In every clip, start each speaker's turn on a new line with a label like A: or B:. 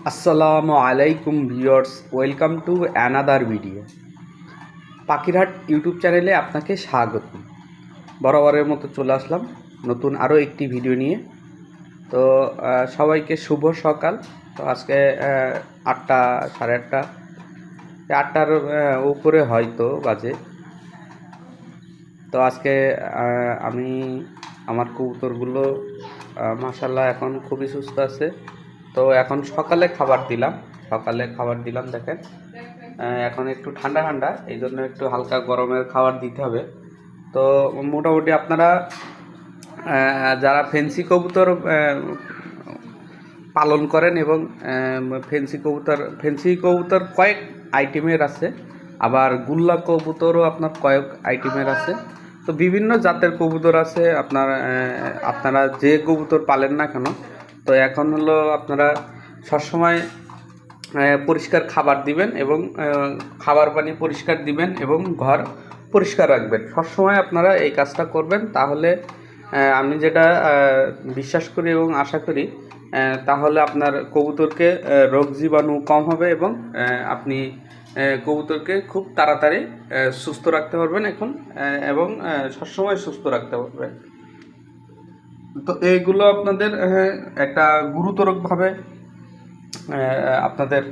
A: আসসালামু আলাইকুম viewers, welcome to another video. পাখিরহাট YouTube চ্যানেলে আপনাকে স্বাগত। বরাবরের মতো চলে আসলাম নতুন আরও একটি ভিডিও নিয়ে। তো সবাইকে শুভ সকাল। তো আজকে 8টা, সাড়ে 8টা, 8টার উপরে হয়তো বাজে। তো আজকে আমি আমার কবুতরগুলো মাশাআল্লাহ এখন খুবই সুস্থ আছে। তো এখন সকালে খাবার দিলাম দেখেন। এখন একটু ঠান্ডা ঠান্ডা, এই জন্য একটু হালকা গরমের খাবার দিতে হবে। তো মোটামুটি আপনারা যারা ফেন্সি পালন করেন এবং ফেন্সি কবুতর কয়েক আইটেমের আছে, আবার গুল্লা কবুতরও আপনার কয়েক আইটেমের আছে। তো বিভিন্ন জাতের কবুতর আছে। আপনারা যে কবুতর পালেন না কেন, তো এখন হলো আপনারা সবসময় পরিষ্কার খাবার দিবেন এবং খাবার পানি পরিষ্কার দিবেন এবং ঘর পরিষ্কার রাখবেন। সবসময় আপনারা এই কাজটা করবেন, তাহলে আমি যেটা বিশ্বাস করি এবং আশা করি, তাহলে আপনার কবুতরকে রোগ জীবাণু কম হবে এবং আপনি কবুতরকে খুব তাড়াতাড়ি সুস্থ রাখতে পারবেন এবং সবসময় সুস্থ রাখতে পারবেন। তো এইগুলো আপনাদের একটা গুরুতরভাবে আপনাদের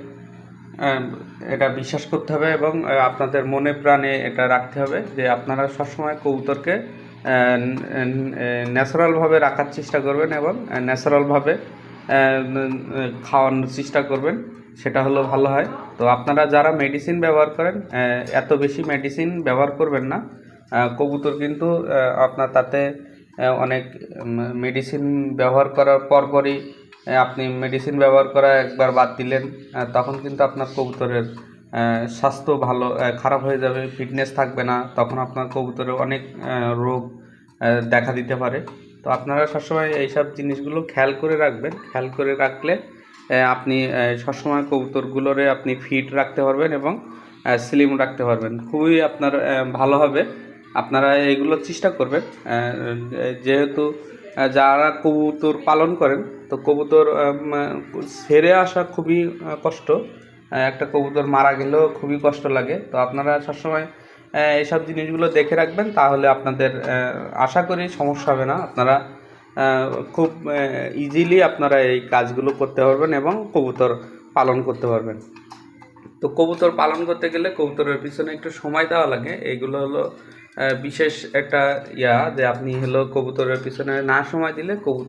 A: এটা বিশ্বাস করতে হবে এবং আপনাদের মনে প্রাণে এটা রাখতে হবে যে আপনারা সবসময় কবুতরকে ন্যাচারালভাবে রাখার চেষ্টা করবেন এবং ন্যাচারালভাবে খাওয়ানোর চেষ্টা করবেন, সেটা হলো ভালো হয়। তো আপনারা যারা মেডিসিন ব্যবহার করেন, এত বেশি মেডিসিন ব্যবহার করবেন না। কবুতর কিন্তু আপনার তাতে অনেক মেডিসিন ব্যবহার করার পরপরই আপনি মেডিসিন ব্যবহার করা একবার বাদ দিলেন, তখন কিন্তু আপনার কবুতরের স্বাস্থ্য খারাপ হয়ে যাবে, ফিটনেস থাকবে না, তখন আপনার কবুতরের অনেক রোগ দেখা দিতে পারে। তো আপনারা সবসময় এইসব জিনিসগুলো খেয়াল করে রাখবেন। খেয়াল করে রাখলে আপনি সবসময় কবুতরগুলোরে আপনি ফিট রাখতে পারবেন এবং স্লিম রাখতে পারবেন। খুবই আপনার ভালো হবে। আপনারা এগুলো চেষ্টা করবেন। যেহেতু যারা কবুতর পালন করেন, তো কবুতর ছেড়ে আসা খুবই কষ্ট। একটা কবুতর মারা গেলেও খুবই কষ্ট লাগে। তো আপনারা সবসময় এইসব জিনিসগুলো দেখে রাখবেন, তাহলে আপনাদের আশা করি সমস্যা হবে না। আপনারা খুব ইজিলি আপনারা এই কাজগুলো করতে পারবেন এবং কবুতর পালন করতে পারবেন। তো কবুতর পালন করতে গেলে কবুতরের পিছনে একটু সময় দেওয়া লাগে। এইগুলো হলো বিশেষ একটা যে আপনি হলো কবুতরের পিছনে না সময় দিলে